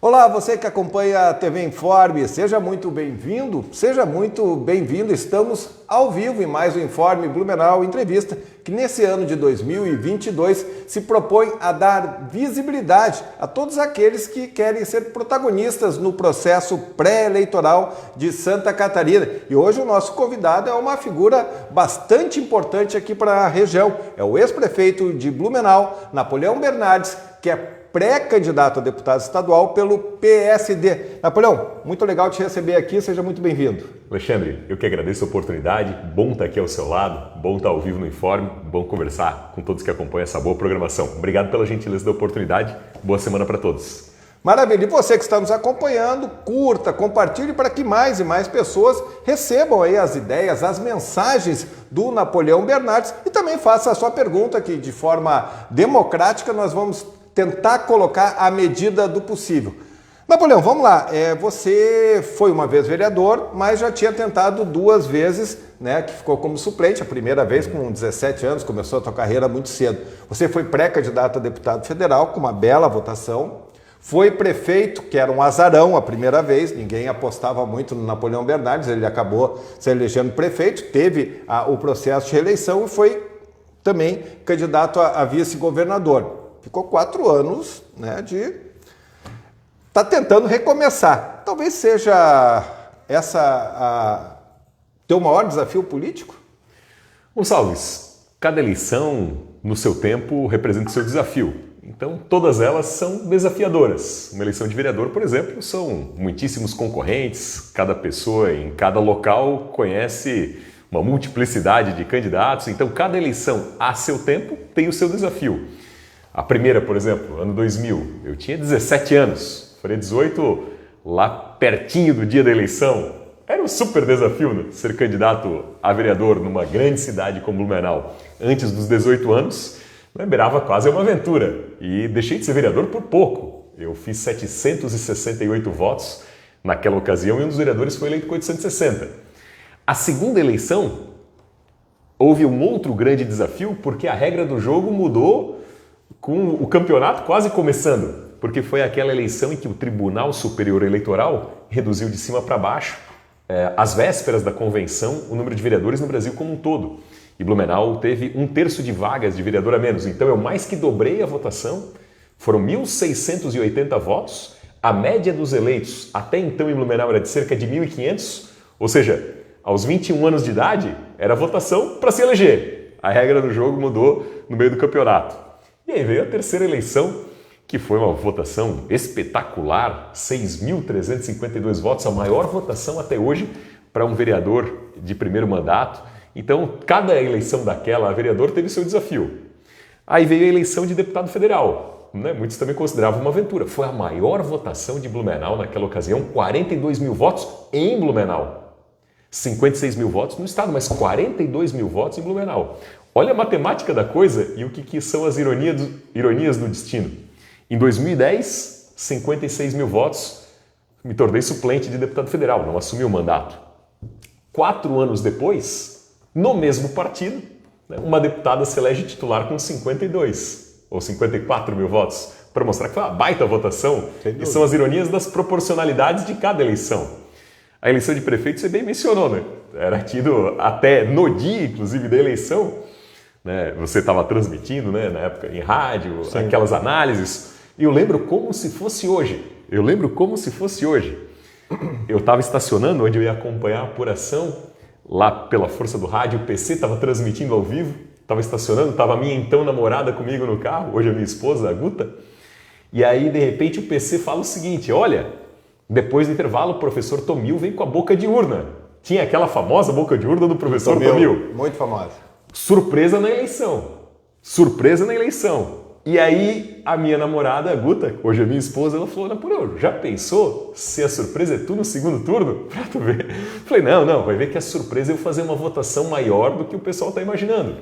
Olá, você que acompanha a TV Informe, seja muito bem-vindo, seja muito bem-vindo. Estamos ao vivo em mais um Informe Blumenau Entrevista, que nesse ano de 2022 se propõe a dar visibilidade a todos aqueles que querem ser protagonistas no processo pré-eleitoral de Santa Catarina. E hoje o nosso convidado é uma figura bastante importante aqui para a região. É o ex-prefeito de Blumenau, Napoleão Bernardes, que é pré-candidato a deputado estadual pelo PSD. Napoleão, muito legal te receber aqui, seja muito bem-vindo. Alexandre, eu que agradeço a oportunidade, bom estar aqui ao seu lado, bom estar ao vivo no Informe, bom conversar com todos que acompanham essa boa programação. Obrigado pela gentileza da oportunidade, boa semana para todos. Maravilha, e você que está nos acompanhando, curta, compartilhe para que mais e mais pessoas recebam aí as ideias, as mensagens do Napoleão Bernardes e também faça a sua pergunta que de forma democrática nós vamos tentar colocar à medida do possível. Napoleão, vamos lá. Você foi uma vez vereador, mas já tinha tentado duas vezes, né, que ficou como suplente. A primeira vez com 17 anos, começou a sua carreira muito cedo. Você foi pré-candidato a deputado federal com uma bela votação. Foi prefeito, que era um azarão a primeira vez, ninguém apostava muito no Napoleão Bernardes, ele acabou se elegendo prefeito, teve o processo de reeleição e foi também candidato a vice-governador. Ficou 4 anos, né, tá tentando recomeçar. Talvez seja teu maior desafio político? Gonçalves, cada eleição, no seu tempo, representa o seu desafio. Então, todas elas são desafiadoras. Uma eleição de vereador, por exemplo, são muitíssimos concorrentes. Cada pessoa em cada local conhece uma multiplicidade de candidatos. Então, cada eleição, a seu tempo, tem o seu desafio. A primeira, por exemplo, ano 2000, eu tinha 17 anos, farei 18 lá pertinho do dia da eleição. Era um super desafio, né? Ser candidato a vereador numa grande cidade como Blumenau. Antes dos 18 anos, beirava quase uma aventura. E deixei de ser vereador por pouco. Eu fiz 768 votos naquela ocasião e um dos vereadores foi eleito com 860. A segunda eleição, houve um outro grande desafio porque a regra do jogo mudou com o campeonato quase começando, porque foi aquela eleição em que o Tribunal Superior Eleitoral reduziu de cima para baixo, às vésperas da convenção, o número de vereadores no Brasil como um todo. E Blumenau teve 1/3 de vagas de vereador a menos, então eu mais que dobrei a votação, foram 1.680 votos, a média dos eleitos até então em Blumenau era de cerca de 1.500, ou seja, aos 21 anos de idade era votação para se eleger. A regra do jogo mudou no meio do campeonato. E aí veio a terceira eleição, que foi uma votação espetacular, 6.352 votos, a maior votação até hoje para um vereador de primeiro mandato. Então, cada eleição daquela, a vereador teve seu desafio. Aí veio a eleição de deputado federal, né? Muitos também consideravam uma aventura. Foi a maior votação de Blumenau naquela ocasião, 42 mil votos em Blumenau. 56 mil votos no estado, mas 42 mil votos em Blumenau. Olha a matemática da coisa e o que são as ironias do destino. Em 2010, 56 mil votos, me tornei suplente de deputado federal, não assumi o mandato. 4 anos depois, no mesmo partido, uma deputada se elege titular com 52 ou 54 mil votos, para mostrar que foi uma baita votação, e são as ironias das proporcionalidades de cada eleição. A eleição de prefeito você bem mencionou, né? Era tido até no dia, inclusive, da eleição, né? Você estava transmitindo, né, na época em rádio, sim, aquelas análises. E eu lembro como se fosse hoje. Eu estava estacionando onde eu ia acompanhar a apuração, lá pela força do rádio, o PC estava transmitindo ao vivo, estava estacionando, estava a minha então namorada comigo no carro, hoje a minha esposa, a Guta. E aí, de repente, o PC fala o seguinte: olha, depois do intervalo, o professor Tomil vem com a boca de urna. Tinha aquela famosa boca de urna do professor Tomil. Muito famosa. Surpresa na eleição. E aí, a minha namorada, a Guta, hoje é minha esposa, ela falou: Napoleão, já pensou se a surpresa é tu no segundo turno? Pra tu ver. Falei, não, vai ver que a surpresa é eu fazer uma votação maior do que o pessoal está imaginando.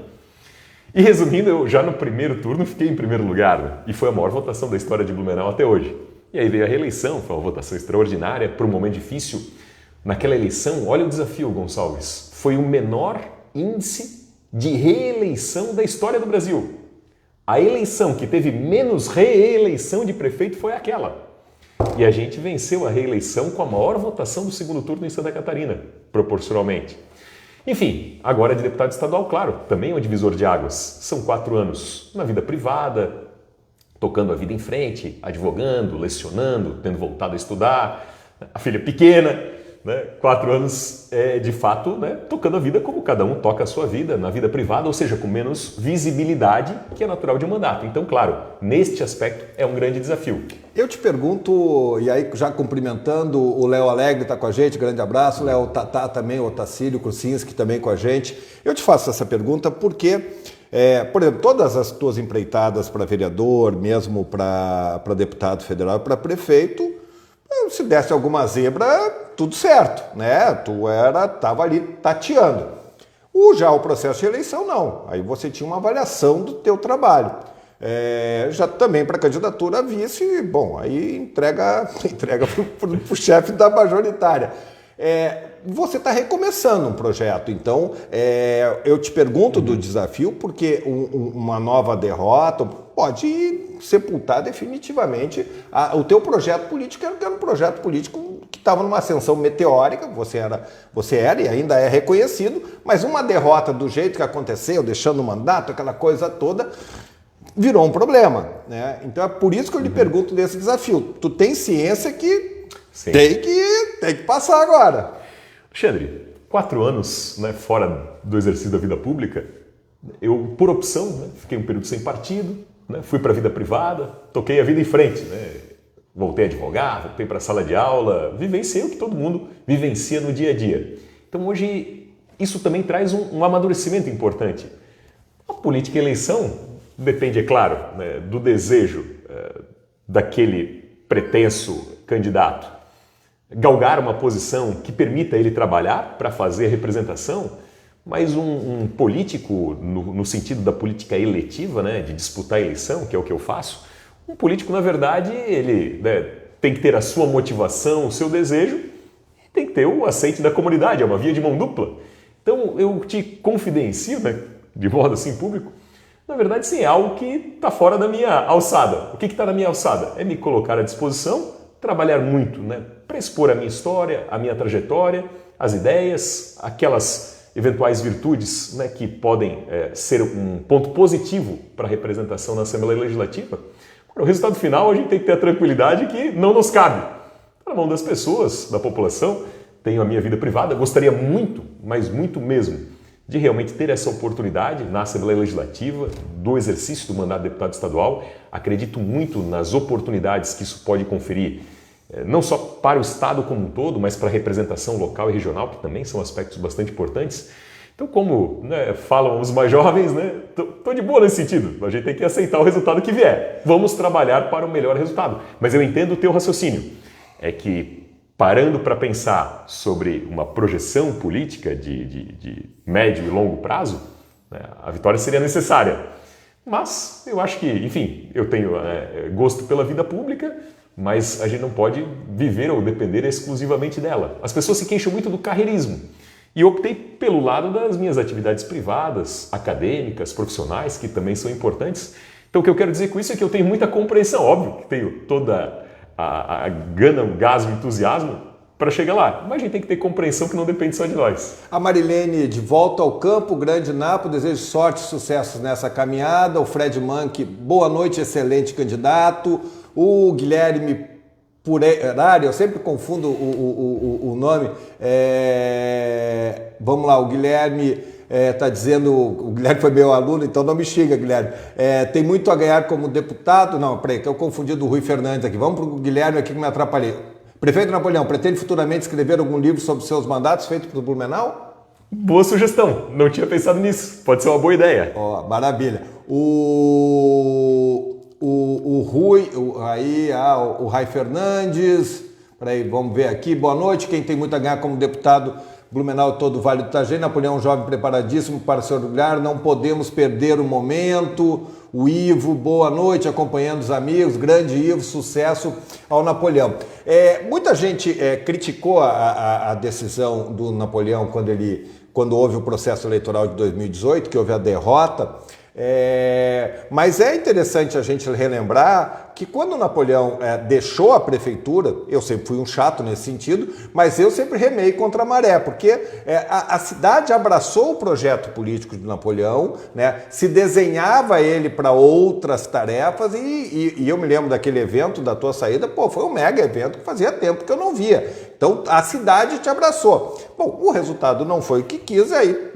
E resumindo, eu já no primeiro turno fiquei em primeiro lugar, né? E foi a maior votação da história de Blumenau até hoje. E aí veio a reeleição, foi uma votação extraordinária, por um momento difícil. Naquela eleição, olha o desafio, Gonçalves, foi o menor índice de reeleição da história do Brasil. A eleição que teve menos reeleição de prefeito foi aquela. E a gente venceu a reeleição com a maior votação do segundo turno em Santa Catarina, proporcionalmente. Enfim, agora de deputado estadual, claro, também é um divisor de águas. São 4 anos na vida privada, tocando a vida em frente, advogando, lecionando, tendo voltado a estudar, a filha pequena, né? 4 anos, de fato, né? Tocando a vida como cada um toca a sua vida, na vida privada, ou seja, com menos visibilidade que é natural de um mandato. Então, claro, neste aspecto é um grande desafio. Eu te pergunto, e aí já cumprimentando, o Léo Alegre está com a gente, grande abraço, o Léo Tatá também, o Otacílio Krucinski também com a gente. Eu te faço essa pergunta porque, por exemplo, todas as tuas empreitadas para vereador, mesmo para deputado federal, para prefeito, se desse alguma zebra, tudo certo, né? Tu estava ali tateando. Já o processo de eleição, não. Aí você tinha uma avaliação do teu trabalho. Já também para candidatura a vice, bom, aí entrega para o chefe da majoritária. Você está recomeçando um projeto, então eu te pergunto do desafio, porque uma nova derrota pode sepultar definitivamente o teu projeto político, que era um projeto político que estava numa ascensão meteórica, você era e ainda é reconhecido, mas uma derrota do jeito que aconteceu, deixando o mandato, aquela coisa toda, virou um problema, né? Então é por isso que eu lhe pergunto desse desafio. Tu tem ciência que tem que passar agora. Alexandre, 4 anos, né, fora do exercício da vida pública, eu, por opção, né, fiquei um período sem partido, né, fui para a vida privada, toquei a vida em frente, né, voltei a advogar, voltei para a sala de aula, vivenciei o que todo mundo vivencia no dia a dia. Então hoje isso também traz um amadurecimento importante. A política e a eleição depende, é claro, né, do desejo daquele pretenso candidato galgar uma posição que permita ele trabalhar para fazer a representação, mas um político, no sentido da política eletiva, né, de disputar a eleição, que é o que eu faço, um político, na verdade, ele, né, tem que ter a sua motivação, o seu desejo, e tem que ter o aceite da comunidade, é uma via de mão dupla. Então, eu te confidencio, né, de modo assim público, na verdade, sim, é algo que está fora da minha alçada. O que está na minha alçada? É me colocar à disposição, trabalhar muito, né, para expor a minha história, a minha trajetória, as ideias, aquelas eventuais virtudes, né, que podem ser um ponto positivo para a representação na Assembleia Legislativa. O resultado final a gente tem que ter a tranquilidade que não nos cabe. Na mão das pessoas, da população, tenho a minha vida privada, gostaria muito, mas muito mesmo, de realmente ter essa oportunidade na Assembleia Legislativa, do exercício do mandato de deputado estadual. Acredito muito nas oportunidades que isso pode conferir, não só para o Estado como um todo, mas para a representação local e regional, que também são aspectos bastante importantes. Então, como, né, falam os mais jovens, né, tô de boa nesse sentido, a gente tem que aceitar o resultado que vier. Vamos trabalhar para o melhor resultado. Mas eu entendo o teu raciocínio, é que parando para pensar sobre uma projeção política de médio e longo prazo, né, a vitória seria necessária. Mas eu acho que, enfim, eu tenho gosto pela vida pública, mas a gente não pode viver ou depender exclusivamente dela. As pessoas se queixam muito do carreirismo. E eu optei pelo lado das minhas atividades privadas, acadêmicas, profissionais, que também são importantes. Então o que eu quero dizer com isso é que eu tenho muita compreensão, óbvio que tenho toda a gana, o gás, o entusiasmo para chegar lá. Mas a gente tem que ter compreensão que não depende só de nós. A Marilene, de volta ao campo, grande Napo, desejo sorte e sucessos nessa caminhada. O Fred Manck, boa noite, excelente candidato. O Guilherme Purari, eu sempre confundo o nome. Vamos lá, o Guilherme está dizendo, o Guilherme foi meu aluno, então não me xinga, Guilherme. Tem muito a ganhar como deputado. Não, peraí, que eu confundi do Rui Fernandes aqui. Vamos para o Guilherme aqui que me atrapalhei. Prefeito Napoleão, pretende futuramente escrever algum livro sobre seus mandatos feitos pelo Blumenau? Boa sugestão, não tinha pensado nisso. Pode ser uma boa ideia. Ó, maravilha. O Rui, o Rai Fernandes, peraí, vamos ver aqui, boa noite, quem tem muito a ganhar como deputado Blumenau todo o Vale do Itajaí, Napoleão jovem preparadíssimo para se orgulhar, não podemos perder o momento. O Ivo, boa noite, acompanhando os amigos, grande Ivo, sucesso ao Napoleão. Muita gente criticou a decisão do Napoleão quando houve o processo eleitoral de 2018, que houve a derrota. Mas é interessante a gente relembrar que quando Napoleão deixou a prefeitura, eu sempre fui um chato nesse sentido, mas eu sempre remei contra a maré, porque a cidade abraçou o projeto político de Napoleão, né? Se desenhava ele para outras tarefas e eu me lembro daquele evento da tua saída, foi um mega evento que fazia tempo que eu não via. Então a cidade te abraçou. Bom, o resultado não foi o que quis, aí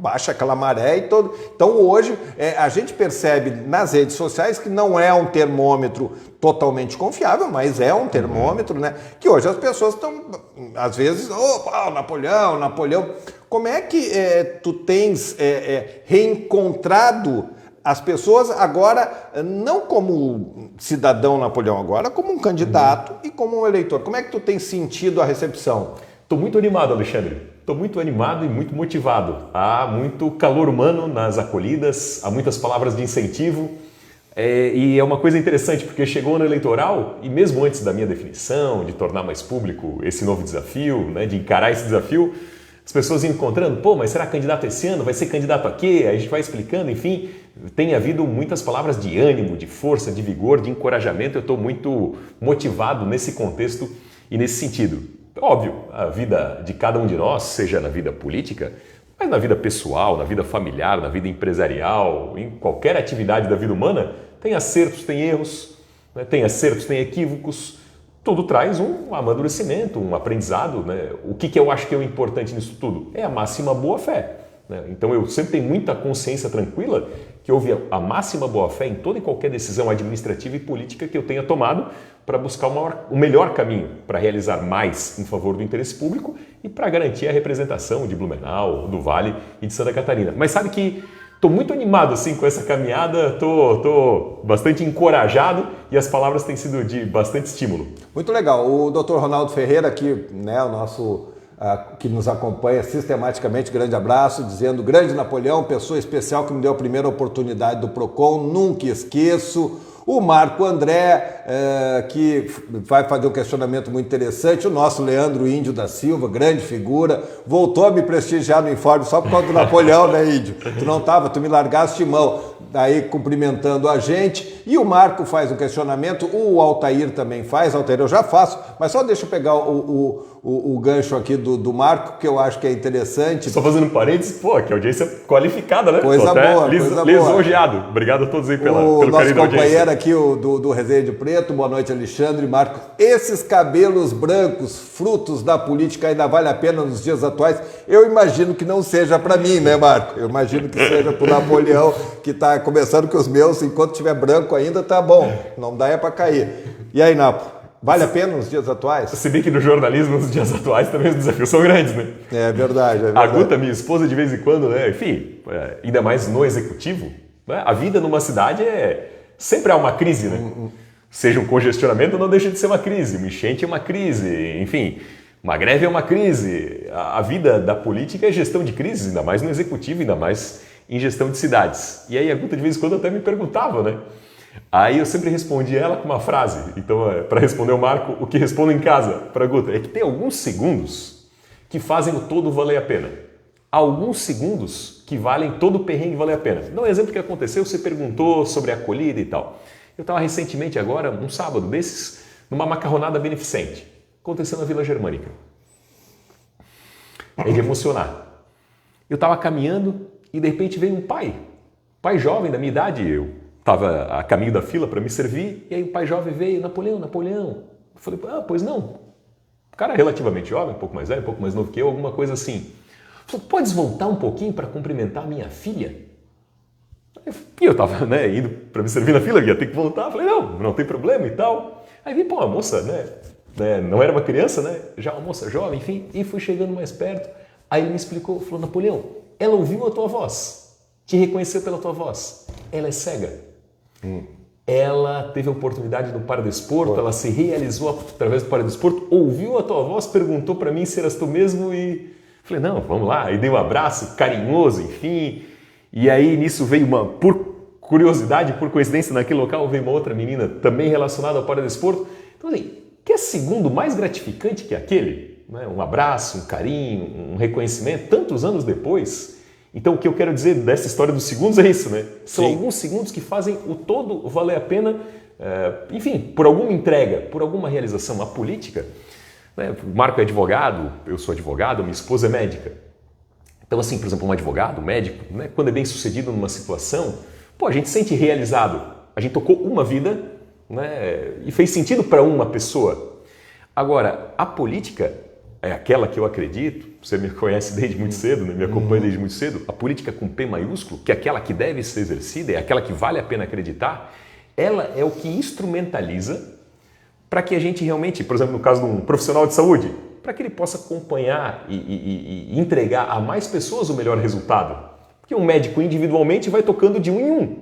baixa aquela maré e todo. Então hoje a gente percebe nas redes sociais que não é um termômetro totalmente confiável, mas é um termômetro, né? Que hoje as pessoas estão, às vezes, Napoleão. Como é que tu tens reencontrado as pessoas agora, não como cidadão Napoleão, agora como um candidato e como um eleitor? Como é que tu tens sentido a recepção? Estou muito animado, Alexandre. Estou muito animado e muito motivado. Há muito calor humano nas acolhidas, há muitas palavras de incentivo. E é uma coisa interessante, porque chegou o ano eleitoral e mesmo antes da minha definição, de tornar mais público esse novo desafio, né, de encarar esse desafio, as pessoas iam encontrando, mas será candidato esse ano? Vai ser candidato a quê? Aí a gente vai explicando, enfim, tem havido muitas palavras de ânimo, de força, de vigor, de encorajamento. Eu estou muito motivado nesse contexto e nesse sentido. Óbvio, a vida de cada um de nós, seja na vida política, mas na vida pessoal, na vida familiar, na vida empresarial, em qualquer atividade da vida humana, tem acertos, tem erros, né? Tem acertos, tem equívocos. Tudo traz um amadurecimento, um aprendizado, né? O que eu acho que é o importante nisso tudo? É a máxima boa-fé. Né? Então eu sempre tenho muita consciência tranquila que houve a máxima boa-fé em toda e qualquer decisão administrativa e política que eu tenha tomado para buscar o melhor caminho para realizar mais em favor do interesse público e para garantir a representação de Blumenau, do Vale e de Santa Catarina. Mas sabe que estou muito animado assim, com essa caminhada, estou bastante encorajado e as palavras têm sido de bastante estímulo. Muito legal. O Dr. Ronaldo Ferreira aqui, né, o nosso que nos acompanha sistematicamente, grande abraço, dizendo: grande Napoleão, pessoa especial que me deu a primeira oportunidade do PROCON, nunca esqueço. O Marco André, que vai fazer um questionamento muito interessante. O nosso Leandro Índio da Silva, grande figura, voltou a me prestigiar no informe só por causa do Napoleão, né, Índio? Tu não estava, tu me largaste mão. Daí cumprimentando a gente. E o Marco faz um questionamento, o Altair também faz. Altair, eu já faço, mas só deixa eu pegar o gancho aqui do Marco, que eu acho que é interessante. Só fazendo um parênteses, que audiência qualificada, né? Coisa boa, lisonjeado. Obrigado a todos aí pelo carinho da audiência. O nosso companheiro aqui, do Resende Preto, boa noite, Alexandre, Marco. Esses cabelos brancos, frutos da política, ainda vale a pena nos dias atuais? Eu imagino que não seja para mim, né, Marco? Eu imagino que seja para o Napoleão, que está começando com os meus, enquanto tiver branco ainda tá bom, não dá para cair. E aí, Napo, vale a pena nos dias atuais? Se bem que no jornalismo, nos dias atuais, também os desafios são grandes, né? É verdade. A Guta, minha esposa, de vez em quando, né? Enfim, ainda mais no executivo, né? A vida numa cidade sempre há uma crise, né? Seja um congestionamento, não deixa de ser uma crise, uma enchente é uma crise, enfim, uma greve é uma crise. A vida da política é gestão de crises, ainda mais no executivo, ainda mais em gestão de cidades. E aí a Guta de vez em quando até me perguntava, né? Aí eu sempre respondi ela com uma frase. Então, para responder o Marco, o que respondo em casa para a Guta é que tem alguns segundos que fazem o todo valer a pena. Alguns segundos que valem todo o perrengue valer a pena. Dá um exemplo que aconteceu, você perguntou sobre a acolhida e tal. Eu estava recentemente agora, um sábado desses, numa macarronada beneficente. Aconteceu na Vila Germânica. É de emocionar. Eu estava caminhando e de repente veio um pai jovem da minha idade, eu estava a caminho da fila para me servir, e aí o pai jovem veio, Napoleão. Eu falei, pois não. O cara é relativamente jovem, um pouco mais velho, um pouco mais novo que eu, alguma coisa assim. Falei, podes voltar um pouquinho para cumprimentar a minha filha? E eu estava indo para me servir na fila, ia ter que voltar. Falei, não tem problema e tal. Aí vi, a moça, não era uma criança, né? Já uma moça jovem, enfim, e fui chegando mais perto. Aí ele me explicou, falou, Napoleão, ela ouviu a tua voz, te reconheceu pela tua voz. Ela é cega. Ela teve a oportunidade no Paradesporto, ela se realizou através do Paradesporto, ouviu a tua voz, perguntou para mim se eras tu mesmo e falei, não, vamos lá. Aí dei um abraço carinhoso, enfim. E aí nisso veio por curiosidade, por coincidência, naquele local veio uma outra menina também relacionada ao Paradesporto. Então assim, que segundo mais gratificante que aquele? Um abraço, um carinho, um reconhecimento, tantos anos depois. Então o que eu quero dizer dessa história dos segundos é isso, né? São Sim. alguns segundos que fazem o todo valer a pena, enfim, por alguma entrega, por alguma realização. A política, né? O Marco é advogado, eu sou advogado, minha esposa é médica. Então assim, por exemplo, um advogado, um médico, né? Quando é bem sucedido numa situação, a gente se sente realizado. A gente tocou uma vida, né? E fez sentido para uma pessoa. Agora, a política é aquela que eu acredito, você me conhece desde muito cedo, né? Me acompanha desde muito cedo, a política com P maiúsculo, que é aquela que deve ser exercida, é aquela que vale a pena acreditar, ela é o que instrumentaliza para que a gente realmente, por exemplo, no caso de um profissional de saúde, para que ele possa acompanhar e entregar a mais pessoas o melhor resultado. Porque um médico individualmente vai tocando de um em um,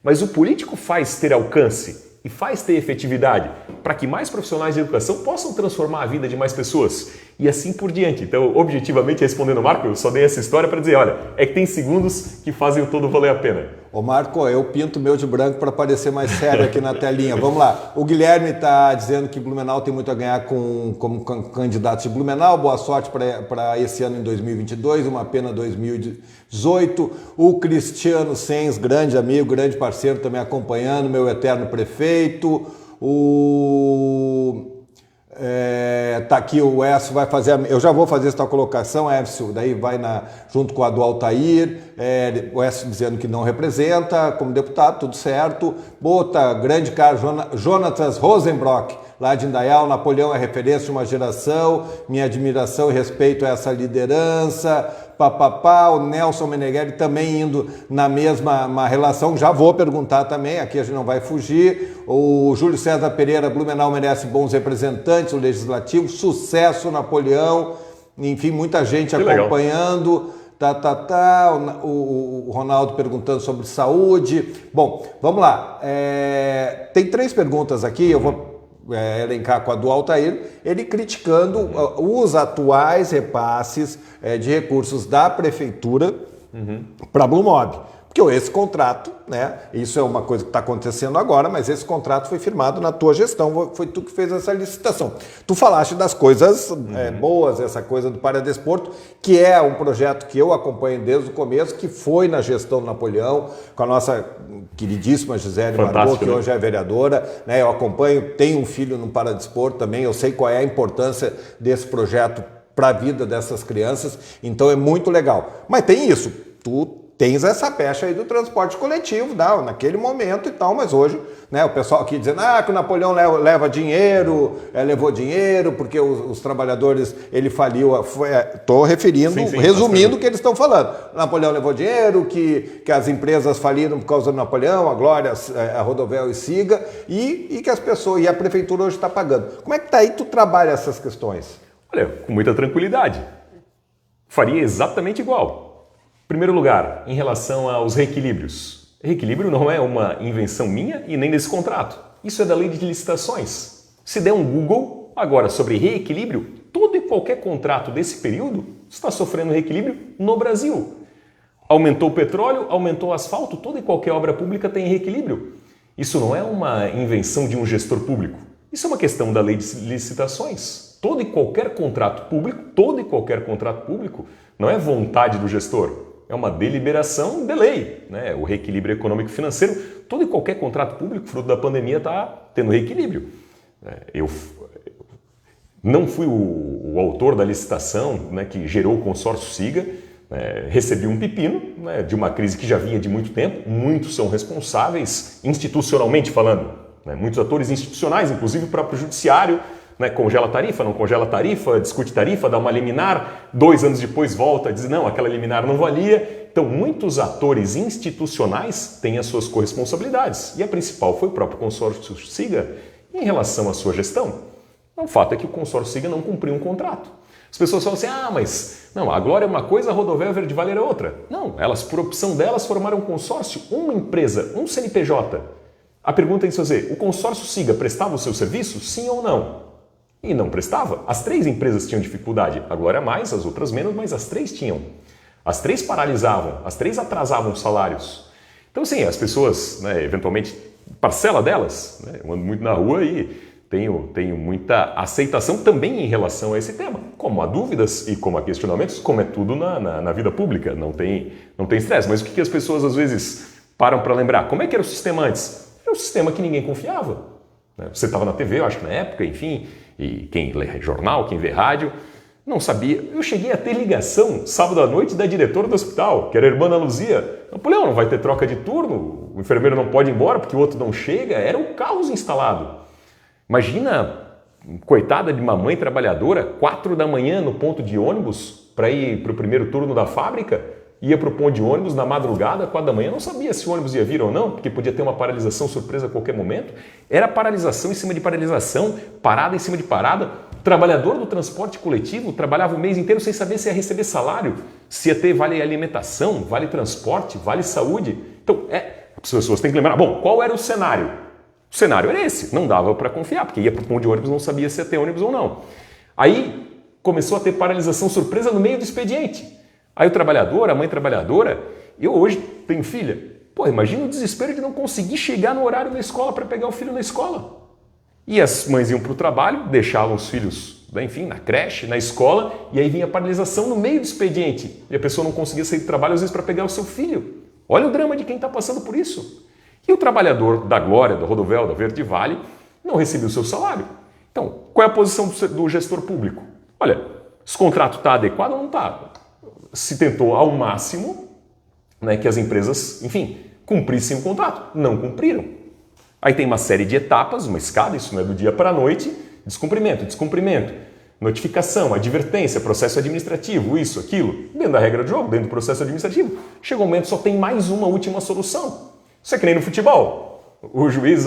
mas o político faz ter alcance e faz ter efetividade para que mais profissionais de educação possam transformar a vida de mais pessoas e assim por diante. Então, objetivamente, respondendo ao Marco, eu só dei essa história para dizer, olha, é que tem segundos que fazem o todo valer a pena. Ô Marco, eu pinto o meu de branco para parecer mais sério aqui na telinha. Vamos lá. O Guilherme está dizendo que Blumenau tem muito a ganhar como candidato de Blumenau. Boa sorte para esse ano em 2022, uma pena 2018. O Cristiano Sens, grande amigo, grande parceiro, também acompanhando, meu eterno prefeito. Tá aqui o Écio vai fazer, eu já vou fazer essa colocação, Écio, daí vai junto com a do Altair, o Écio dizendo que não representa como deputado, tudo certo. Bota, grande cara, Jonatas Rosenbrock, lá de Indaial, Napoleão é referência de uma geração, minha admiração e respeito a essa liderança, o Nelson Meneghelli também indo na mesma relação, já vou perguntar também, aqui a gente não vai fugir. O Júlio César Pereira, Blumenau merece bons representantes, o Legislativo, sucesso, Napoleão, enfim, muita gente que acompanhando. O Ronaldo perguntando sobre saúde. Bom, vamos lá. Tem 3 perguntas aqui, eu vou elencar com a do Altair, ele criticando os atuais repasses de recursos da prefeitura para a Blumob. Porque esse contrato, né, isso é uma coisa que está acontecendo agora, mas esse contrato foi firmado na tua gestão, foi tu que fez essa licitação. Tu falaste das coisas boas, essa coisa do Paradesporto, que é um projeto que eu acompanho desde o começo, que foi na gestão do Napoleão, com a nossa queridíssima Gisele Margot, que hoje é vereadora, né, eu acompanho, tenho um filho no Paradesporto também, eu sei qual é a importância desse projeto para a vida dessas crianças, então é muito legal. Mas tem isso, tu tens essa pecha aí do transporte coletivo, naquele momento e tal, mas hoje, né, o pessoal aqui dizendo que o Napoleão leva dinheiro, levou dinheiro, porque os trabalhadores, ele faliu, estou referindo, sim, resumindo o que eles estão falando. O Napoleão levou dinheiro, que as empresas faliram por causa do Napoleão, a Glória, a Rodovel e Siga, e que as pessoas, e a prefeitura hoje está pagando. Como é que tá aí, tu trabalha essas questões? Olha, com muita tranquilidade. Faria exatamente igual. Em primeiro lugar, em relação aos reequilíbrios. Reequilíbrio não é uma invenção minha e nem desse contrato. Isso é da lei de licitações. Se der um Google agora sobre reequilíbrio, todo e qualquer contrato desse período está sofrendo reequilíbrio no Brasil. Aumentou o petróleo, aumentou o asfalto, toda e qualquer obra pública tem reequilíbrio. Isso não é uma invenção de um gestor público. Isso é uma questão da lei de licitações. Todo e qualquer contrato público não é vontade do gestor. É uma deliberação de lei, né? O reequilíbrio econômico-financeiro, todo e qualquer contrato público, fruto da pandemia, está tendo reequilíbrio. Eu não fui o autor da licitação, né, que gerou o consórcio Siga, recebi um pepino, né, de uma crise que já vinha de muito tempo, muitos são responsáveis, institucionalmente falando, né, muitos atores institucionais, inclusive o próprio judiciário, né, congela tarifa, não congela tarifa, discute tarifa, dá uma liminar, 2 anos depois volta, diz não, aquela liminar não valia. Então, muitos atores institucionais têm as suas corresponsabilidades e a principal foi o próprio consórcio Siga em relação à sua gestão. O fato é que o consórcio Siga não cumpriu um contrato. As pessoas falam assim, mas não, a Glória é uma coisa, a Rodoviária Verde Vale era outra. Não, elas, por opção delas, formaram um consórcio, uma empresa, um CNPJ. A pergunta é de fazer, o consórcio Siga prestava o seu serviço, sim ou não? E não prestava. As 3 empresas tinham dificuldade. A Glória mais, as outras menos, mas as 3 tinham. As 3 paralisavam, as 3 atrasavam os salários. Então, sim, as pessoas, né, eventualmente, parcela delas, né, eu ando muito na rua e tenho muita aceitação também em relação a esse tema. Como há dúvidas e como há questionamentos, como é tudo na vida pública, não tem estresse. Mas o que as pessoas às vezes param para lembrar? Como é que era o sistema antes? Era um sistema que ninguém confiava. Você estava na TV, eu acho que na época, enfim, e quem lê jornal, quem vê rádio, não sabia. Eu cheguei a ter ligação sábado à noite da diretora do hospital, que era a irmã Ana Luzia. Napoleão, não vai ter troca de turno, o enfermeiro não pode ir embora porque o outro não chega. Era o caos instalado. Imagina, coitada de uma mãe trabalhadora, 4 da manhã no ponto de ônibus para ir para o primeiro turno da fábrica, ia para o ponto de ônibus na madrugada, 4 da manhã, não sabia se o ônibus ia vir ou não, porque podia ter uma paralisação surpresa a qualquer momento. Era paralisação em cima de paralisação, parada em cima de parada. O trabalhador do transporte coletivo trabalhava o mês inteiro sem saber se ia receber salário, se ia ter vale alimentação, vale transporte, vale saúde. Então, as pessoas têm que lembrar, bom, qual era o cenário? O cenário era esse, não dava para confiar, porque ia para o ponto de ônibus, não sabia se ia ter ônibus ou não. Aí começou a ter paralisação surpresa no meio do expediente. Aí o trabalhador, a mãe trabalhadora, eu hoje tenho filha, imagina o desespero de não conseguir chegar no horário da escola para pegar o filho na escola. E as mães iam para o trabalho, deixavam os filhos, enfim, na creche, na escola, e aí vinha a paralisação no meio do expediente. E a pessoa não conseguia sair do trabalho, às vezes, para pegar o seu filho. Olha o drama de quem está passando por isso. E o trabalhador da Glória, da Rodovel, da Verde Vale, não recebeu o seu salário. Então, qual é a posição do gestor público? Olha, se o contrato está adequado ou não está? Se tentou ao máximo, que as empresas, enfim, cumprissem o contrato. Não cumpriram. Aí tem uma série de etapas, uma escada, isso não é do dia para a noite, descumprimento, notificação, advertência, processo administrativo, isso, aquilo, dentro da regra do jogo, dentro do processo administrativo. Chega um momento só tem mais uma última solução. Isso é que nem no futebol. O juiz,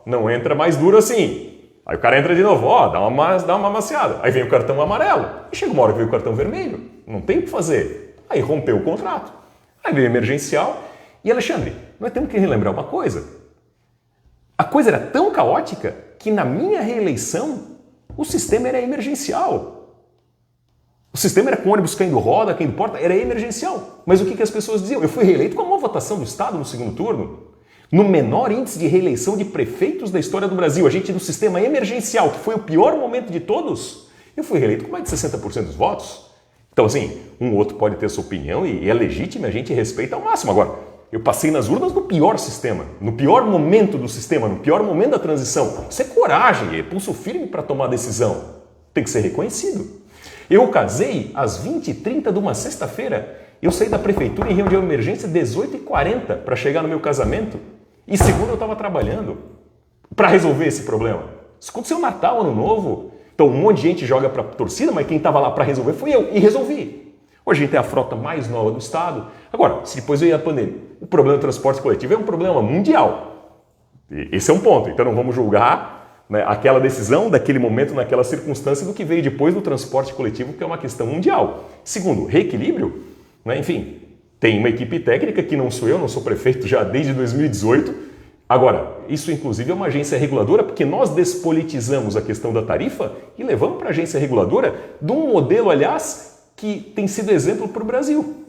não entra mais duro assim. Aí o cara entra de novo, dá uma amaciada. Aí vem o cartão amarelo. E chega uma hora que vem o cartão vermelho. Não tem o que fazer. Aí rompeu o contrato. Aí veio o emergencial. E Alexandre, nós temos que relembrar uma coisa. A coisa era tão caótica que na minha reeleição o sistema era emergencial. O sistema era com ônibus caindo roda, caindo porta, era emergencial. Mas o que as pessoas diziam? Eu fui reeleito com a maior votação do Estado no segundo turno. No menor índice de reeleição de prefeitos da história do Brasil. A gente no sistema emergencial, que foi o pior momento de todos, eu fui reeleito com mais de 60% dos votos. Então, assim, um outro pode ter sua opinião e é legítima, a gente respeita ao máximo. Agora, eu passei nas urnas no pior sistema, no pior momento do sistema, no pior momento da transição. Isso é coragem, é pulso firme para tomar decisão. Tem que ser reconhecido. Eu casei às 20h30 de uma sexta-feira. Eu saí da prefeitura em reunião de emergência às 18h40 para chegar no meu casamento. E segunda eu estava trabalhando para resolver esse problema. Isso aconteceu no Natal, Ano Novo. Então um monte de gente joga para a torcida, mas quem estava lá para resolver fui eu. E resolvi. Hoje a gente tem a frota mais nova do estado. Agora, se depois veio a pandemia, o problema do transporte coletivo é um problema mundial. Esse é um ponto. Então não vamos julgar aquela decisão daquele momento, naquela circunstância do que veio depois do transporte coletivo, que é uma questão mundial. Segundo, reequilíbrio, enfim, tem uma equipe técnica que não sou eu, não sou prefeito já desde 2018. Agora, isso inclusive é uma agência reguladora, porque nós despolitizamos a questão da tarifa e levamos para a agência reguladora de um modelo, aliás, que tem sido exemplo para o Brasil.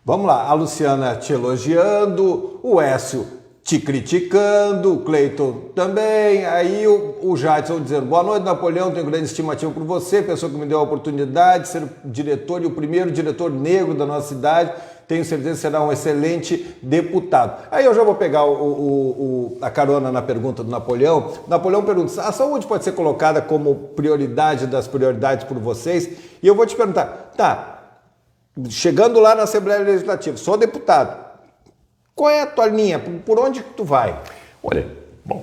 Vamos lá, a Luciana te elogiando, o Écio te criticando, o Cleiton também, aí o Jadson dizendo: boa noite, Napoleão, tenho grande estimativa por você, pessoa que me deu a oportunidade de ser diretor e o primeiro diretor negro da nossa cidade, tenho certeza que será um excelente deputado. Aí eu já vou pegar a carona na pergunta do Napoleão. Napoleão pergunta: a saúde pode ser colocada como prioridade das prioridades por vocês? E eu vou te perguntar, chegando lá na Assembleia Legislativa, sou deputado, qual é a tua linha? Por onde que tu vai? Olha,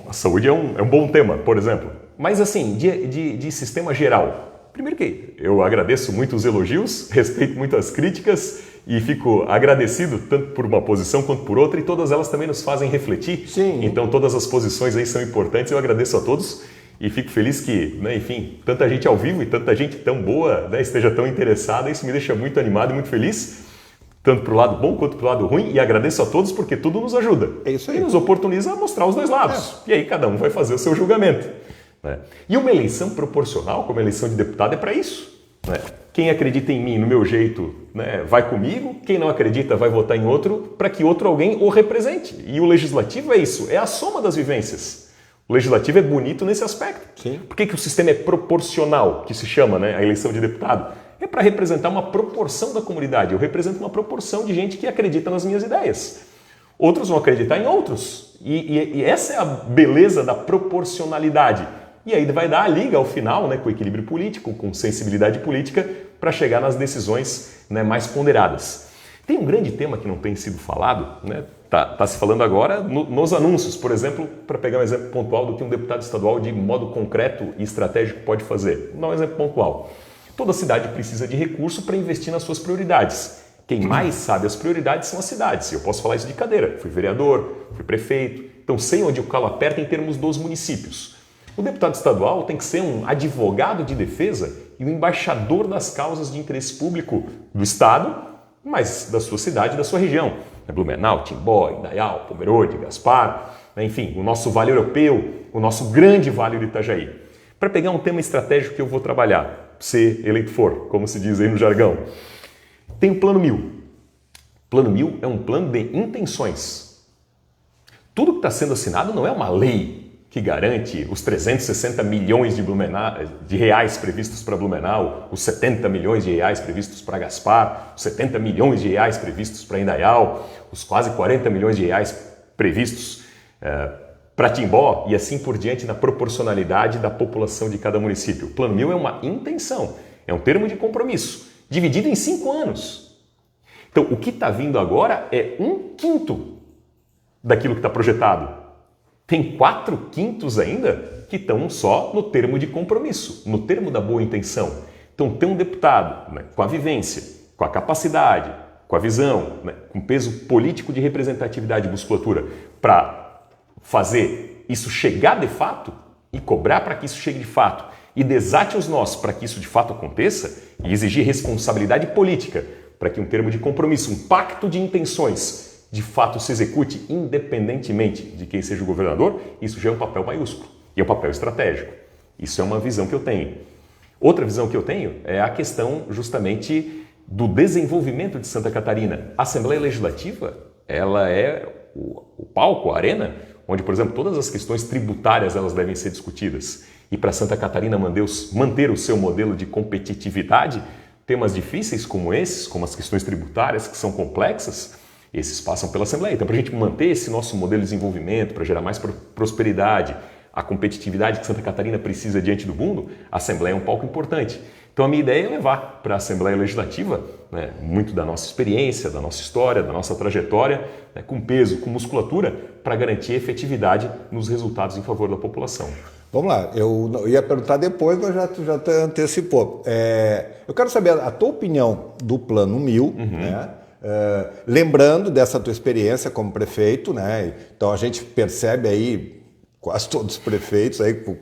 a saúde é um bom tema, por exemplo. Mas assim, de sistema geral. Primeiro que eu agradeço muito os elogios, respeito muito as críticas e fico agradecido tanto por uma posição quanto por outra, e todas elas também nos fazem refletir. Sim. Então todas as posições aí são importantes, eu agradeço a todos e fico feliz que, enfim, tanta gente ao vivo e tanta gente tão boa, esteja tão interessada. Isso me deixa muito animado e muito feliz, tanto para o lado bom quanto para o lado ruim, e agradeço a todos porque tudo nos ajuda. É isso aí. E nos oportuniza a mostrar os dois lados. E aí cada um vai fazer o seu julgamento. E uma eleição proporcional, como a eleição de deputado, é para isso. Quem acredita em mim, no meu jeito, vai comigo. Quem não acredita vai votar em outro, para que outro alguém o represente. E o legislativo é isso, é a soma das vivências. O legislativo é bonito nesse aspecto. Sim. Por que o sistema é proporcional, que se chama, né, a eleição de deputado? É para representar uma proporção da comunidade. Eu represento uma proporção de gente que acredita nas minhas ideias. Outros vão acreditar em outros. E essa é a beleza da proporcionalidade. E aí vai dar a liga ao final, né, com equilíbrio político, com sensibilidade política, para chegar nas decisões, né, mais ponderadas. Tem um grande tema que não tem sido falado, né? Tá se falando agora nos anúncios, por exemplo, para pegar um exemplo pontual do que um deputado estadual de modo concreto e estratégico pode fazer. Vou dar um exemplo pontual. Toda cidade precisa de recurso para investir nas suas prioridades. Quem mais sabe as prioridades são as cidades. Eu posso falar isso de cadeira. Fui vereador, fui prefeito, então sei onde o calo aperta em termos dos municípios. O deputado estadual tem que ser um advogado de defesa e um embaixador das causas de interesse público do Estado, mas da sua cidade, da sua região. Blumenau, Timbó, Indaial, Pomerode, Gaspar, enfim, o nosso Vale Europeu, o nosso grande Vale do Itajaí. Para pegar um tema estratégico que eu vou trabalhar, se eleito for, como se diz aí no jargão, tem o Plano 1000. Plano 1000 é um plano de intenções. Tudo que está sendo assinado não é uma lei que garante os 360 milhões de reais previstos para Blumenau, os 70 milhões de reais previstos para Gaspar, os 70 milhões de reais previstos para Indaial, os quase 40 milhões de reais previstos para Timbó e assim por diante na proporcionalidade da população de cada município. O Plano 1000 é uma intenção, é um termo de compromisso, dividido em 5 anos. Então, o que está vindo agora é 1/5 daquilo que está projetado. Tem 4/5 ainda que estão só no termo de compromisso, no termo da boa intenção. Então, ter um deputado, né, com a vivência, com a capacidade, com a visão, né, com peso político de representatividade e musculatura para fazer isso chegar de fato e cobrar para que isso chegue de fato e desate os nós para que isso de fato aconteça e exigir responsabilidade política para que um termo de compromisso, um pacto de intenções de fato se execute independentemente de quem seja o governador, isso já é um papel maiúsculo e é um papel estratégico. Isso é uma visão que eu tenho. Outra visão que eu tenho é a questão justamente do desenvolvimento de Santa Catarina. A Assembleia Legislativa, ela é o palco, a arena, onde, por exemplo, todas as questões tributárias elas devem ser discutidas. E para Santa Catarina manter o seu modelo de competitividade, temas difíceis como esses, como as questões tributárias, que são complexas, esses passam pela Assembleia. Então, para a gente manter esse nosso modelo de desenvolvimento, para gerar mais prosperidade, a competitividade que Santa Catarina precisa diante do mundo, a Assembleia é um palco importante. Então, a minha ideia é levar para a Assembleia Legislativa, né, muito da nossa experiência, da nossa história, da nossa trajetória, né, com peso, com musculatura, para garantir efetividade nos resultados em favor da população. Vamos lá, eu ia perguntar depois, mas já antecipou. Eu quero saber a tua opinião do Plano 1000, né? Lembrando dessa tua experiência como prefeito, né? Então a gente percebe aí quase todos os prefeitos aí, por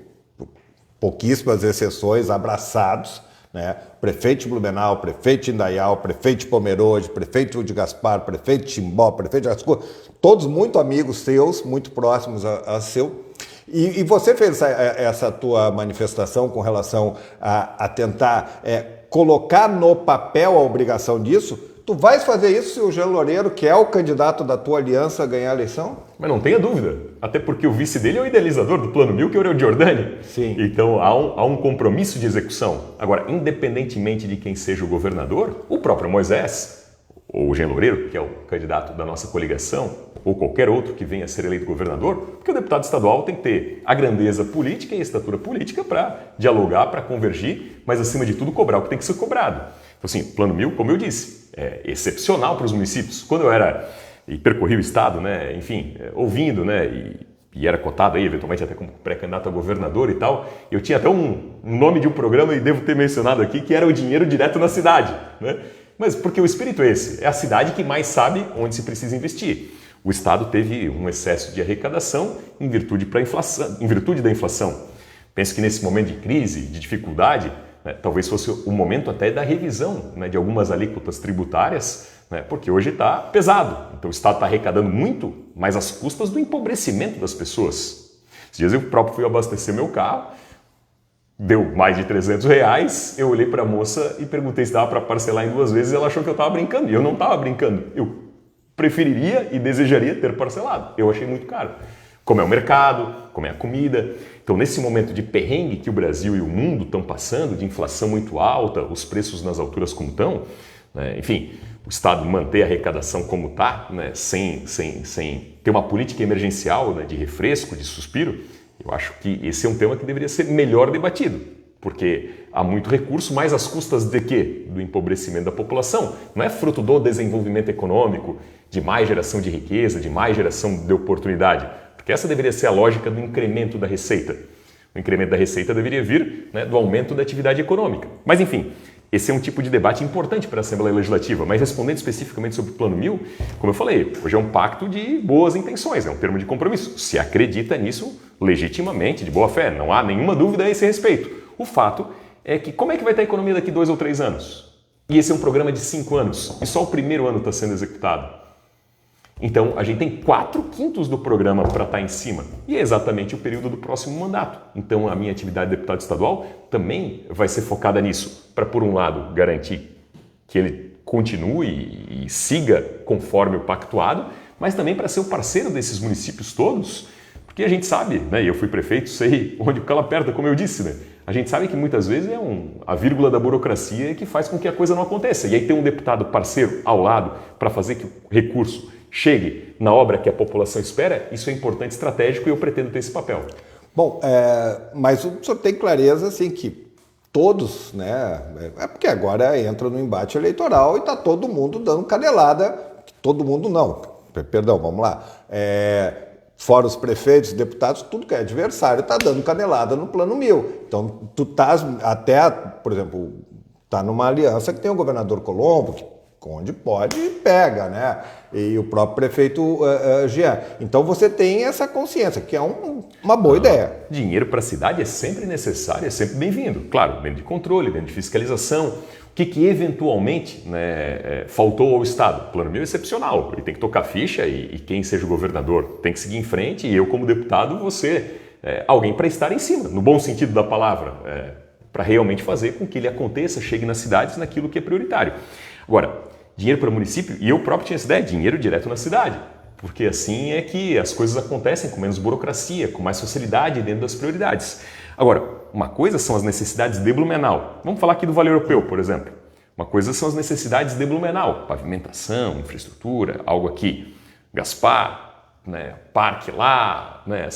pouquíssimas exceções, abraçados, né? Prefeito de Blumenau, prefeito de Indaial, prefeito de Pomerode, prefeito de Gaspar, prefeito de Timbó, prefeito de Gascou, todos muito amigos seus, muito próximos a seu. E você fez essa tua manifestação com relação a tentar colocar no papel a obrigação disso. Tu vais fazer isso se o Jean Loureiro, que é o candidato da tua aliança, ganhar a eleição? Mas não tenha dúvida, até porque o vice dele é o idealizador do Plano 1000, que é o Giordani. Sim. Então há um compromisso de execução. Agora, independentemente de quem seja o governador, o próprio Moisés, ou o Jean Loureiro, que é o candidato da nossa coligação, ou qualquer outro que venha a ser eleito governador, porque o deputado estadual tem que ter a grandeza política e a estatura política para dialogar, para convergir, mas acima de tudo cobrar o que tem que ser cobrado. Então assim, Plano 1000, como eu disse, é excepcional para os municípios. Quando eu era e percorri o estado, né, enfim, ouvindo, né, e era cotado aí, eventualmente até como pré-candidato a governador e tal, eu tinha até um nome de um programa, e devo ter mencionado aqui, que era o dinheiro direto na cidade, né? Mas porque o espírito é esse, é a cidade que mais sabe onde se precisa investir. O Estado teve um excesso de arrecadação em virtude da inflação. Penso que nesse momento de crise, de dificuldade, né, talvez fosse o momento até da revisão, né, de algumas alíquotas tributárias, né, porque hoje está pesado. Então o Estado está arrecadando muito, mas às custas do empobrecimento das pessoas. Esses dias eu próprio fui abastecer meu carro, deu mais de R$300, eu olhei para a moça e perguntei se dava para parcelar em 2 vezes, e ela achou que eu estava brincando, e eu não estava brincando. Eu preferiria e desejaria ter parcelado. Eu achei muito caro. Como é o mercado, como é a comida. Então, nesse momento de perrengue que o Brasil e o mundo estão passando, de inflação muito alta, os preços nas alturas como estão, né? Enfim, o Estado manter a arrecadação como está, né? sem ter uma política emergencial, né? De refresco, de suspiro, eu acho que esse é um tema que deveria ser melhor debatido, porque há muito recurso, mas às custas de quê? Do empobrecimento da população. Não é fruto do desenvolvimento econômico, de mais geração de riqueza, de mais geração de oportunidade, porque essa deveria ser a lógica do incremento da receita. O incremento da receita deveria vir, né, do aumento da atividade econômica. Mas enfim, esse é um tipo de debate importante para a Assembleia Legislativa, mas respondendo especificamente sobre o Plano 1000, como eu falei, hoje é um pacto de boas intenções, é um termo de compromisso. Se acredita nisso legitimamente, de boa fé, não há nenhuma dúvida a esse respeito. O fato é que como é que vai estar a economia daqui 2 ou 3 anos? E esse é um programa de 5 anos, e só o primeiro ano está sendo executado. Então, a gente tem 4/5 do programa para estar em cima. E é exatamente o período do próximo mandato. Então, a minha atividade de deputado estadual também vai ser focada nisso. Para, por um lado, garantir que ele continue e siga conforme o pactuado, mas também para ser o parceiro desses municípios todos, porque a gente sabe, né, e eu fui prefeito, sei onde o calo aperta, como eu disse, né? A gente sabe que muitas vezes é a vírgula da burocracia que faz com que a coisa não aconteça. E aí tem um deputado parceiro ao lado para fazer que o recurso chegue na obra que a população espera, isso é importante, estratégico, e eu pretendo ter esse papel. Bom, mas o senhor tem clareza assim que todos, né? É porque agora entra no embate eleitoral e está todo mundo dando canelada. Todo mundo não, perdão, vamos lá. Fora os prefeitos, deputados, tudo que é adversário está dando canelada no Plano 1000. Então, tu estás até, por exemplo, está numa aliança que tem o governador Colombo, que onde pode, pega, né? E o próprio prefeito Jean. Então você tem essa consciência, que é uma boa ideia. Dinheiro para a cidade é sempre necessário, é sempre bem-vindo. Claro, dentro de controle, dentro de fiscalização. O que eventualmente, né, faltou ao Estado? O Plano 1000 é excepcional, ele tem que tocar ficha e quem seja o governador tem que seguir em frente, e eu como deputado vou ser alguém para estar em cima, no bom sentido da palavra, para realmente fazer com que ele aconteça, chegue nas cidades naquilo que é prioritário. Agora, dinheiro para o município, e eu próprio tinha essa ideia, dinheiro direto na cidade, porque assim é que as coisas acontecem com menos burocracia, com mais facilidade dentro das prioridades. Agora, uma coisa são as necessidades de Blumenau. Vamos falar aqui do Vale Europeu, por exemplo. Uma coisa são as necessidades de Blumenau, pavimentação, infraestrutura, algo aqui. Gaspar, né, parque lá, né,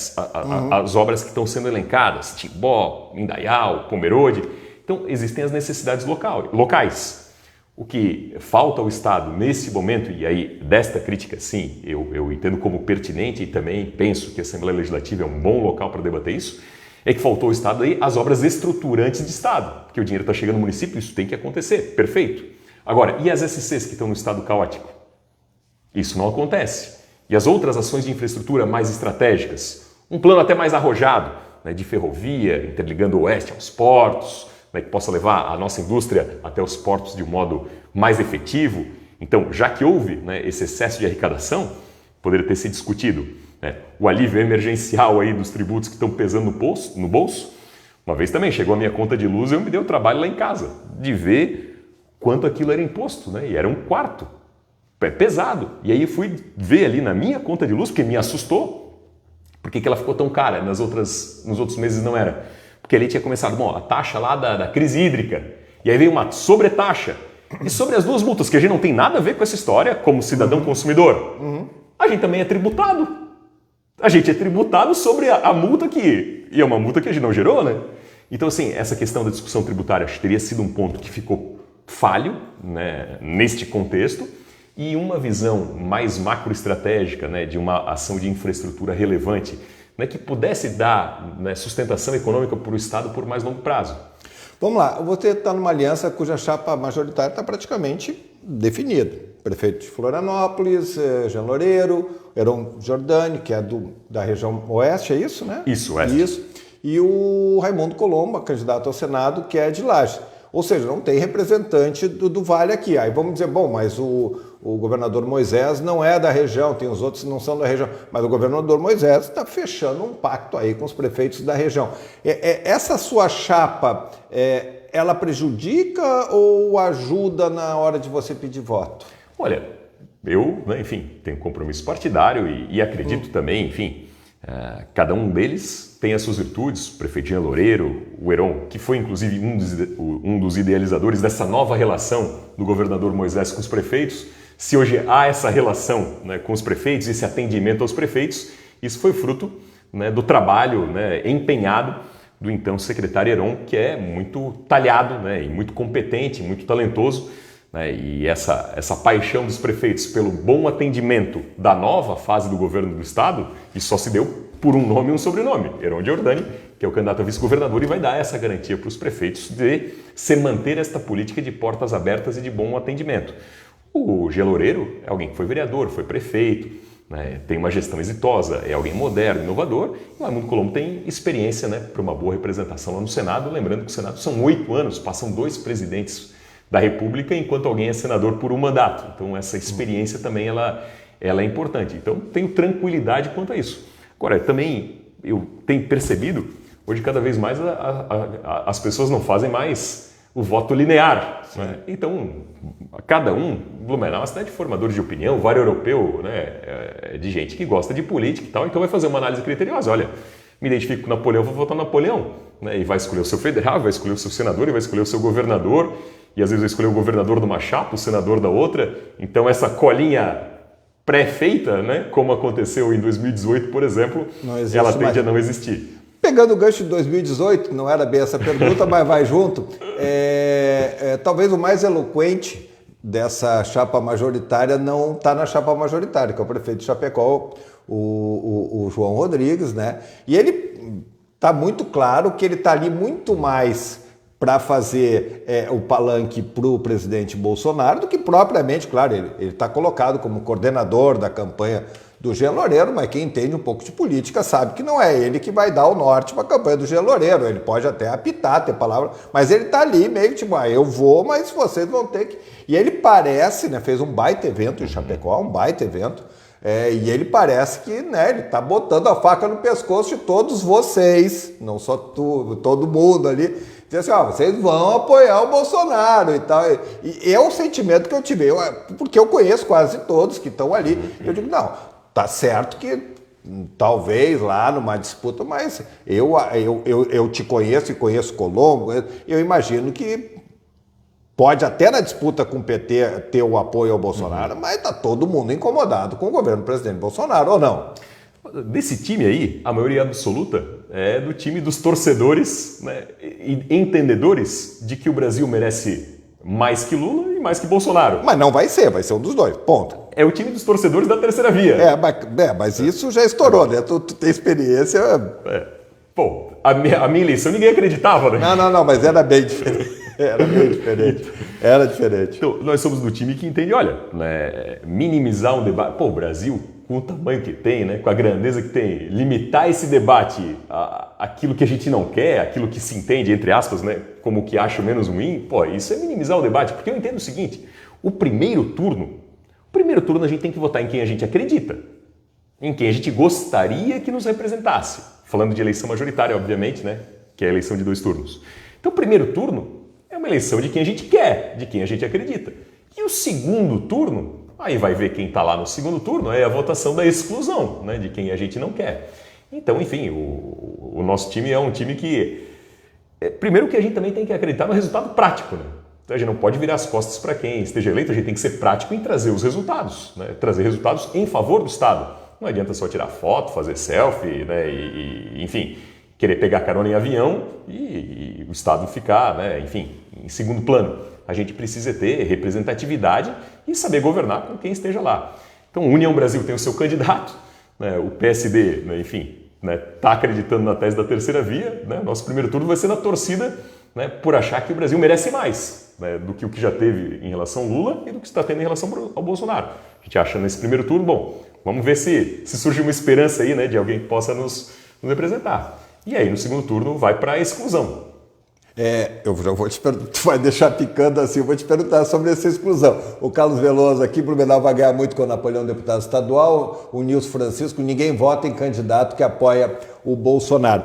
as obras que estão sendo elencadas, Timbó, Indaial, Pomerode. Então, existem as necessidades locais. O que falta ao Estado nesse momento, e aí desta crítica, sim, eu entendo como pertinente e também penso que a Assembleia Legislativa é um bom local para debater isso, é que faltou ao Estado aí as obras estruturantes de Estado, porque o dinheiro está chegando no município, isso tem que acontecer, perfeito. Agora, e as SCs que estão no estado caótico? Isso não acontece. E as outras ações de infraestrutura mais estratégicas? Um plano até mais arrojado, né, de ferrovia, interligando o oeste aos portos, que possa levar a nossa indústria até os portos de um modo mais efetivo. Então, já que houve, né, esse excesso de arrecadação, poderia ter sido discutido, né, o alívio emergencial aí dos tributos que estão pesando no bolso. Uma vez também chegou a minha conta de luz e eu me dei o trabalho lá em casa de ver quanto aquilo era imposto, né, e era 1/4. É pesado. E aí eu fui ver ali na minha conta de luz, porque me assustou, porque que ela ficou tão cara, nos outros meses não era. Porque ali tinha começado, a taxa lá da crise hídrica, e aí veio uma sobretaxa. E sobre as duas multas, que a gente não tem nada a ver com essa história, como cidadão consumidor, a gente também é tributado. A gente é tributado sobre a multa e é uma multa que a gente não gerou, né? Então, assim, essa questão da discussão tributária acho que teria sido um ponto que ficou falho, né, neste contexto, e uma visão mais macroestratégica, né, de uma ação de infraestrutura relevante, né, que pudesse dar, né, sustentação econômica para o Estado por mais longo prazo. Vamos lá, você está numa aliança cuja chapa majoritária está praticamente definida. Prefeito de Florianópolis, Jean Loureiro, Heron Giordani, que é da região oeste, é isso, né? Isso, oeste. Isso. E o Raimundo Colombo, candidato ao Senado, que é de Lages. Ou seja, não tem representante do Vale aqui. Aí vamos dizer, bom, mas o governador Moisés não é da região, tem os outros que não são da região. Mas o governador Moisés está fechando um pacto aí com os prefeitos da região. Essa sua chapa, ela prejudica ou ajuda na hora de você pedir voto? Olha, eu, né, enfim, tenho compromisso partidário e acredito também, enfim, Cada um deles tem as suas virtudes, o prefeito Jean Loureiro, o Heron, que foi inclusive um dos idealizadores dessa nova relação do governador Moisés com os prefeitos. Se hoje há essa relação, né, com os prefeitos, esse atendimento aos prefeitos, isso foi fruto, né, do trabalho, né, empenhado do então secretário Heron, que é muito talhado, né, e muito competente, muito talentoso, né, e essa paixão dos prefeitos pelo bom atendimento da nova fase do governo do estado, isso só se deu por um nome e um sobrenome, Heron Giordani, que é o candidato a vice-governador e vai dar essa garantia para os prefeitos de se manter esta política de portas abertas e de bom atendimento. O Jean Loureiro é alguém que foi vereador, foi prefeito, né, tem uma gestão exitosa, é alguém moderno, inovador, e o Raimundo Colombo tem experiência, né, para uma boa representação lá no Senado, lembrando que o Senado são 8 anos, passam 2 presidentes da República, enquanto alguém é senador por um mandato. Então essa experiência também ela é importante. Então tenho tranquilidade quanto a isso. Agora, também eu tenho percebido, hoje cada vez mais as pessoas não fazem mais o voto linear, né? Então, cada um, Blumenau é uma cidade de formadores de opinião, o Vale Europeu, né, de gente que gosta de política e tal, então vai fazer uma análise criteriosa. Olha, me identifico com Napoleão, vou votar no Napoleão, né, e vai escolher o seu federal, vai escolher o seu senador, e vai escolher o seu governador, e às vezes vai escolher o governador de uma chapa, o senador da outra. Então essa colinha pré-feita, né, como aconteceu em 2018, por exemplo, ela tende a não existir. Pegando o gancho de 2018, não era bem essa pergunta, mas vai junto, talvez o mais eloquente dessa chapa majoritária não está na chapa majoritária, que é o prefeito de Chapecó, o João Rodrigues, né? E ele está muito claro que ele está ali muito mais para fazer o palanque para o presidente Bolsonaro do que propriamente, claro, ele está colocado como coordenador da campanha do Jean Loureiro, mas quem entende um pouco de política sabe que não é ele que vai dar o norte para a campanha do Jean Loureiro. Ele pode até apitar, ter palavra, mas ele está ali meio tipo, eu vou, mas vocês vão ter que... E ele parece, né, fez um baita evento em Chapecó, um baita evento, e ele parece que, né, ele está botando a faca no pescoço de todos vocês, não só todo mundo ali, diz assim, vocês vão apoiar o Bolsonaro e tal. E é o sentimento que eu tive, porque eu conheço quase todos que estão ali. Eu digo, não, tá certo que talvez lá numa disputa, mas eu te conheço e conheço Colombo, eu imagino que pode até na disputa com o PT ter o apoio ao Bolsonaro, mas tá todo mundo incomodado com o governo do presidente Bolsonaro, ou não? Desse time aí, a maioria absoluta é do time dos torcedores, né, e entendedores de que o Brasil merece mais que Lula e mais que Bolsonaro. Mas não vai ser um dos dois, ponto. É o time dos torcedores da terceira via. Mas isso já estourou, né? Tu tem experiência... Pô, a minha eleição ninguém acreditava, né? Não, mas era bem diferente. Era diferente. Então, nós somos do time que entende, olha, né, minimizar um debate... Pô, o Brasil, com o tamanho que tem, né, com a grandeza que tem, limitar esse debate àquilo que a gente não quer, aquilo que se entende, entre aspas, né, como o que acha menos ruim, pô, isso é minimizar o debate. Porque eu entendo o seguinte, o primeiro turno a gente tem que votar em quem a gente acredita, em quem a gente gostaria que nos representasse. Falando de eleição majoritária, obviamente, né, que é a eleição de 2 turnos. Então, o primeiro turno é uma eleição de quem a gente quer, de quem a gente acredita. E o segundo turno, aí vai ver quem está lá no segundo turno, é a votação da exclusão, né, de quem a gente não quer. Então, enfim, o nosso time é um time que... primeiro que a gente também tem que acreditar no resultado prático, né? Então, a gente não pode virar as costas para quem esteja eleito, a gente tem que ser prático em trazer os resultados, né? Trazer resultados em favor do Estado. Não adianta só tirar foto, fazer selfie, né? Enfim, querer pegar carona em avião e o Estado ficar, né? Enfim, em segundo plano. A gente precisa ter representatividade e saber governar com quem esteja lá. Então, União Brasil tem o seu candidato, né? O PSD, né? Enfim, está acreditando na tese da terceira via, né? Nosso primeiro turno vai ser na torcida, né? Por achar que o Brasil merece mais, né? Do que o que já teve em relação ao Lula e do que está tendo em relação ao Bolsonaro. A gente acha nesse primeiro turno, bom, vamos ver se surge uma esperança aí, né, de alguém que possa nos representar. E aí, no segundo turno, vai para a exclusão. Eu já vou te perguntar, tu vai deixar picando assim, eu vou te perguntar sobre essa exclusão. O Carlos Veloso aqui, Blumenau vai ganhar muito com o Napoleão, deputado estadual, o Nilson Francisco, ninguém vota em candidato que apoia o Bolsonaro.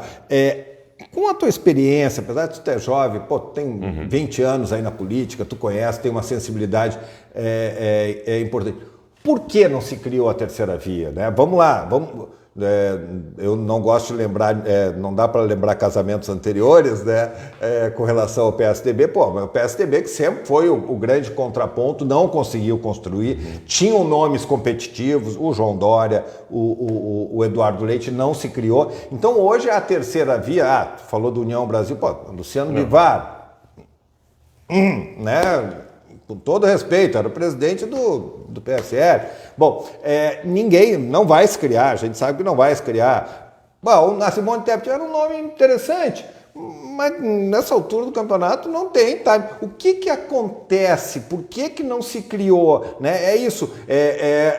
Com a tua experiência, apesar de tu ter jovem, tem 20 anos aí na política, tu conhece, tem uma sensibilidade importante. Por que não se criou a terceira via? Né? Vamos lá, Eu não gosto de lembrar, não dá para lembrar casamentos anteriores, né, com relação ao PSDB. Pô, mas o PSDB, que sempre foi o grande contraponto, não conseguiu construir, tinham nomes competitivos, o João Dória, o Eduardo Leite, não se criou. Então hoje a terceira via, falou do União Brasil, pô, Luciano Bivar, né? Com todo respeito, era o presidente do PSL. Bom, ninguém, não vai se criar, a gente sabe que não vai se criar. Bom, a Simone Tebet era um nome interessante, mas nessa altura do campeonato não tem, tá? O que acontece? Por que não se criou? Né? É isso,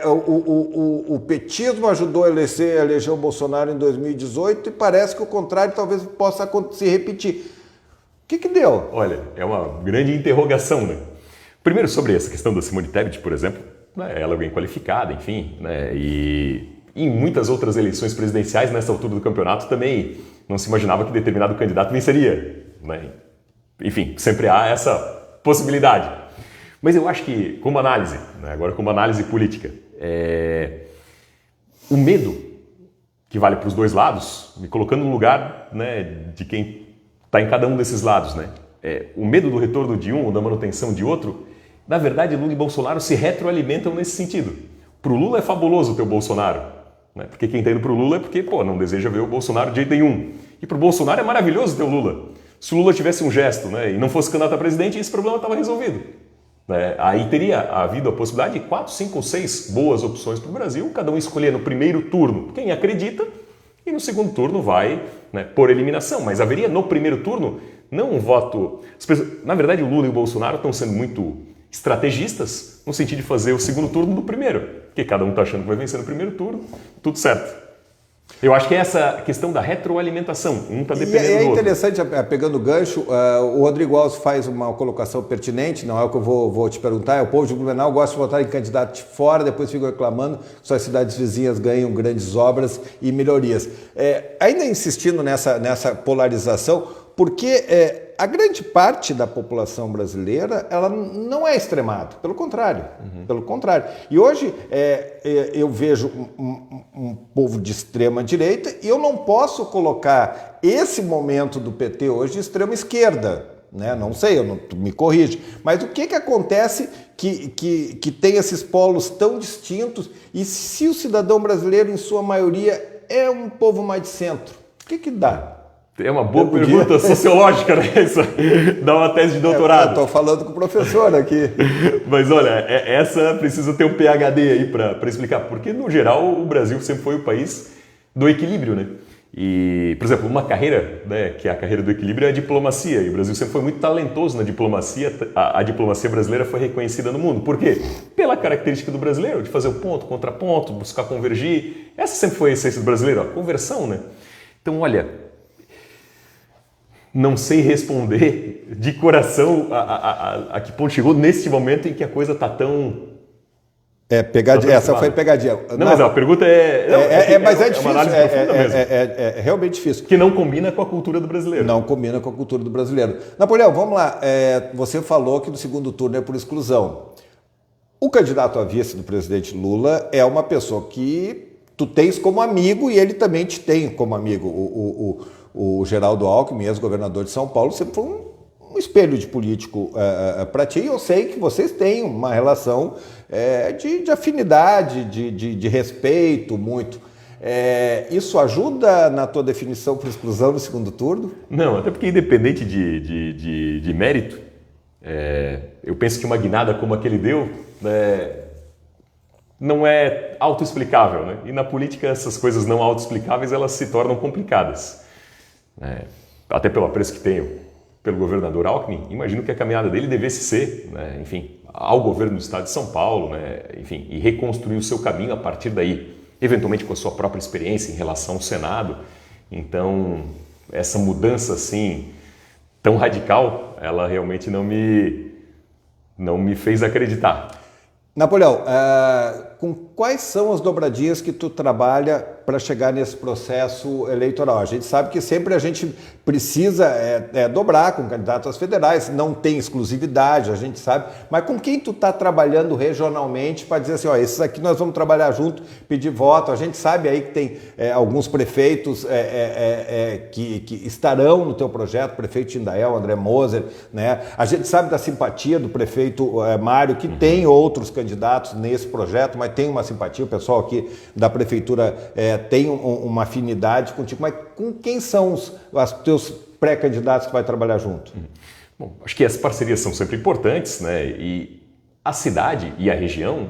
o petismo ajudou a eleger o Bolsonaro em 2018 e parece que o contrário talvez possa se repetir. O que deu? Olha, é uma grande interrogação, né? Primeiro, sobre essa questão da Simone Tebet, por exemplo, né, ela é alguém qualificada, enfim, né, e em muitas outras eleições presidenciais, nessa altura do campeonato, também não se imaginava que determinado candidato venceria. Né? Enfim, sempre há essa possibilidade. Mas eu acho que, como análise, né, agora como análise política, o medo que vale para os dois lados, me colocando no lugar, né, de quem está em cada um desses lados, né? O medo do retorno de um ou da manutenção de outro, na verdade, Lula e Bolsonaro se retroalimentam nesse sentido. Para o Lula é fabuloso ter o Bolsonaro, né? Porque quem está indo para o Lula é porque não deseja ver o Bolsonaro de jeito nenhum. E para o Bolsonaro é maravilhoso ter o Lula. Se o Lula tivesse um gesto, né, e não fosse candidato a presidente, esse problema estava resolvido. Aí teria havido a possibilidade de 4, 5 ou 6 boas opções para o Brasil, cada um escolher no primeiro turno quem acredita, e no segundo turno vai, né, por eliminação. Mas haveria no primeiro turno não um voto... Na verdade, o Lula e o Bolsonaro estão sendo muito estrategistas no sentido de fazer o segundo turno do primeiro, porque cada um está achando que vai vencer no primeiro turno, tudo certo. Eu acho que é essa questão da retroalimentação, um está dependendo do outro. É interessante, pegando o gancho, o Rodrigo Alves faz uma colocação pertinente, não é o que eu vou te perguntar, o povo de Blumenau gosta de votar em candidato de fora, depois ficam reclamando que suas cidades vizinhas ganham grandes obras e melhorias. Ainda insistindo nessa polarização, porque a grande parte da população brasileira ela não é extremada, pelo contrário. Pelo contrário. E hoje eu vejo um povo de extrema direita e eu não posso colocar esse momento do PT hoje de extrema esquerda. Né? Não sei, tu me corrige. Mas o que acontece que tem esses polos tão distintos e se o cidadão brasileiro, em sua maioria, é um povo mais de centro? O que dá? É uma boa pergunta sociológica, né? Isso dá uma tese de doutorado. Estou falando com o professor aqui. Mas olha, essa precisa ter um PhD aí para explicar. Porque, no geral, o Brasil sempre foi o país do equilíbrio, né? E, por exemplo, uma carreira, né, que é a carreira do equilíbrio, é a diplomacia. E o Brasil sempre foi muito talentoso na diplomacia. A diplomacia brasileira foi reconhecida no mundo. Por quê? Pela característica do brasileiro, de fazer o ponto, contraponto, buscar convergir. Essa sempre foi a essência do brasileiro, a conversão, né? Então, olha... Não sei responder de coração a que ponto chegou neste momento em que a coisa está tão... pegadinha. Essa foi pegadinha. Não, mas a pergunta mas é difícil. Uma análise profunda mesmo. É realmente difícil. Que não combina com a cultura do brasileiro. Não combina com a cultura do brasileiro. Napoleão, vamos lá. Você falou que no segundo turno é por exclusão. O candidato a vice do presidente Lula é uma pessoa que tu tens como amigo e ele também te tem como amigo. O Geraldo Alckmin, ex-governador de São Paulo, sempre foi um espelho de político para ti. E eu sei que vocês têm uma relação de afinidade, de respeito muito. Isso ajuda na tua definição por exclusão no segundo turno? Não, até porque independente de mérito, eu penso que uma guinada como a que ele deu não é autoexplicável, né? E na política essas coisas não autoexplicáveis elas se tornam complicadas. Até pelo apreço que tenho pelo governador Alckmin, imagino que a caminhada dele devesse ser, né, enfim, ao governo do estado de São Paulo, né, enfim, e reconstruir o seu caminho a partir daí, eventualmente com a sua própria experiência em relação ao Senado. Então, essa mudança assim tão radical, ela realmente não me fez acreditar. Napoleão, com quais são as dobradinhas que tu trabalha para chegar nesse processo eleitoral? A gente sabe que sempre a gente precisa dobrar com candidatos às federais, não tem exclusividade, a gente sabe, mas com quem tu está trabalhando regionalmente para dizer assim, ó, esses aqui nós vamos trabalhar junto, pedir voto, a gente sabe aí que tem alguns prefeitos que estarão no teu projeto, prefeito Indaial, André Moser, né? A gente sabe da simpatia do prefeito Mário, que tem outros candidatos nesse projeto, mas tem uma simpatia, o pessoal aqui da prefeitura tem uma afinidade contigo, mas com quem são os teus pré-candidatos que vai trabalhar junto? Bom, acho que as parcerias são sempre importantes, né? E a cidade e a região,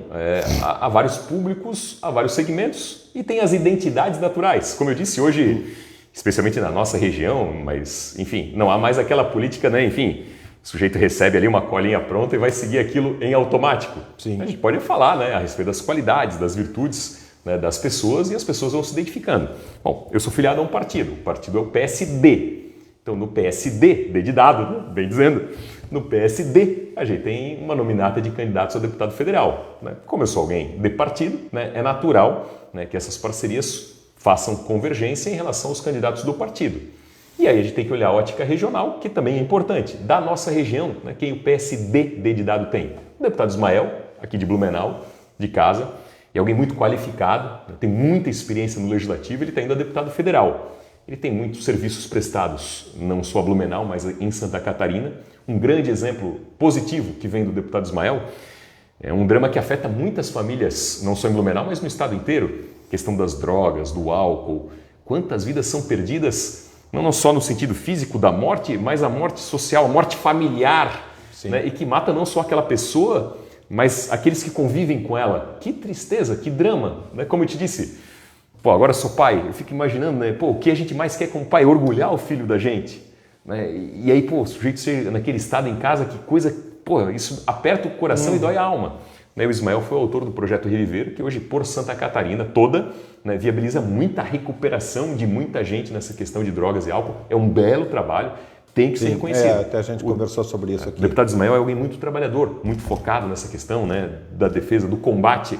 há vários públicos, há vários segmentos e tem as identidades naturais. Como eu disse hoje, especialmente na nossa região, mas, enfim, não há mais aquela política, né? Enfim, o sujeito recebe ali uma colinha pronta e vai seguir aquilo em automático. Sim. A gente pode falar, né, a respeito das qualidades, das virtudes, né, das pessoas, e as pessoas vão se identificando. Bom, eu sou filiado a um partido, o partido é o PSD. Então, no PSD, D de dado, né, bem dizendo, no PSD a gente tem uma nominata de candidatos a deputado federal. Né? Como eu sou alguém de partido, né, é natural, né, que essas parcerias façam convergência em relação aos candidatos do partido. E aí a gente tem que olhar a ótica regional, que também é importante. Da nossa região, né, quem o PSD de dado tem? O deputado Ismael, aqui de Blumenau, de casa, é alguém muito qualificado, né, tem muita experiência no legislativo, ele está indo a deputado federal. Ele tem muitos serviços prestados, não só a Blumenau, mas em Santa Catarina. Um grande exemplo positivo que vem do deputado Ismael é um drama que afeta muitas famílias, não só em Blumenau, mas no estado inteiro. A questão das drogas, do álcool, quantas vidas são perdidas, não só no sentido físico da morte, mas a morte social, a morte familiar, né? E que mata não só aquela pessoa, mas aqueles que convivem com ela. Que tristeza, que drama, né? Como eu te disse, pô, agora sou pai, eu fico imaginando, né? Pô, o que a gente mais quer como pai? Orgulhar o filho da gente, né? E aí, pô, o sujeito chega naquele estado em casa, que coisa, pô, isso aperta o coração e dói a alma. O Ismael foi o autor do projeto Reviver, que hoje por Santa Catarina toda, né, viabiliza muita recuperação de muita gente nessa questão de drogas e álcool. É um belo trabalho, tem que ser reconhecido. Até a gente conversou sobre isso aqui. O deputado Ismael é alguém muito trabalhador, muito focado nessa questão, né, da defesa, do combate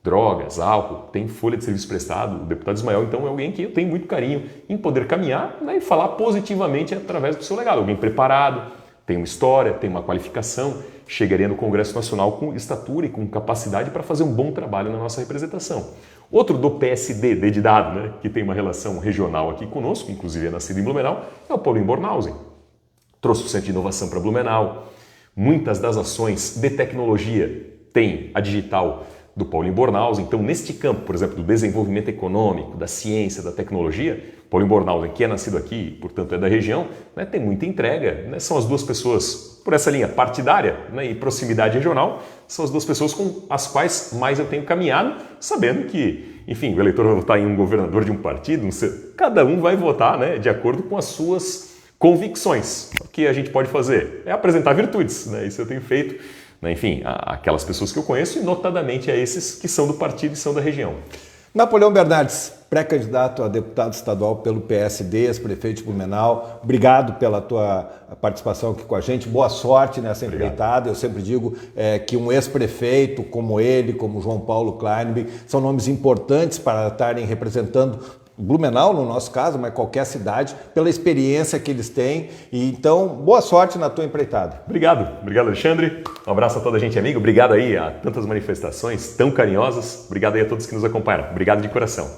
drogas, álcool, tem folha de serviço prestado. O deputado Ismael, então, é alguém que eu tenho muito carinho em poder caminhar, né, e falar positivamente através do seu legado. Alguém preparado, tem uma história, tem uma qualificação, chegaria no Congresso Nacional com estatura e com capacidade para fazer um bom trabalho na nossa representação. Outro do PSD, D de dado, né, que tem uma relação regional aqui conosco, inclusive é nascido em Blumenau, é o Paulinho Bornhausen. Trouxe o Centro de Inovação para Blumenau. Muitas das ações de tecnologia tem a digital do Paulinho Bornhausen. Então, neste campo, por exemplo, do desenvolvimento econômico, da ciência, da tecnologia, Paulinho Bornhausen, que é nascido aqui, portanto é da região, né, tem muita entrega. Né? São as duas pessoas, por essa linha partidária, né, e proximidade regional, são as duas pessoas com as quais mais eu tenho caminhado, sabendo que, enfim, o eleitor vai votar em um governador de um partido, cada um vai votar, né, de acordo com as suas convicções. O que a gente pode fazer é apresentar virtudes, né? Isso eu tenho feito, né? Enfim, aquelas pessoas que eu conheço e notadamente a esses que são do partido e são da região. Napoleão Bernardes, pré-candidato a deputado estadual pelo PSD, ex-prefeito de Blumenau, obrigado pela tua participação aqui com a gente, boa sorte nessa empreitada. Eu sempre digo que um ex-prefeito como ele, como João Paulo Kleinberg, são nomes importantes para estarem representando Blumenau, no nosso caso, mas qualquer cidade, pela experiência que eles têm. E então, boa sorte na tua empreitada. Obrigado, Alexandre. Um abraço a toda a gente amiga. Obrigado aí a tantas manifestações tão carinhosas. Obrigado aí a todos que nos acompanharam. Obrigado de coração.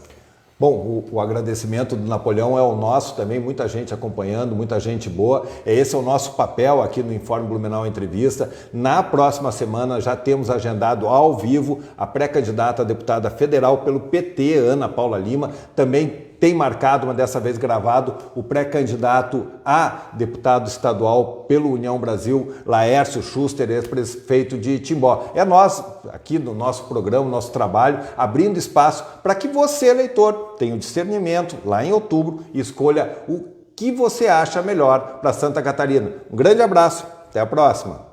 Bom, o agradecimento do Napoleão é o nosso também, muita gente acompanhando, muita gente boa. Esse é o nosso papel aqui no Informe Blumenau Entrevista. Na próxima semana já temos agendado ao vivo a pré-candidata a deputada federal pelo PT, Ana Paula Lima. Também tem marcado, mas dessa vez gravado, o pré-candidato a deputado estadual pelo União Brasil, Laércio Schuster, ex-prefeito de Timbó. É nós, aqui no nosso programa, nosso trabalho, abrindo espaço para que você, eleitor, tenha o discernimento lá em outubro e escolha o que você acha melhor para Santa Catarina. Um grande abraço, até a próxima!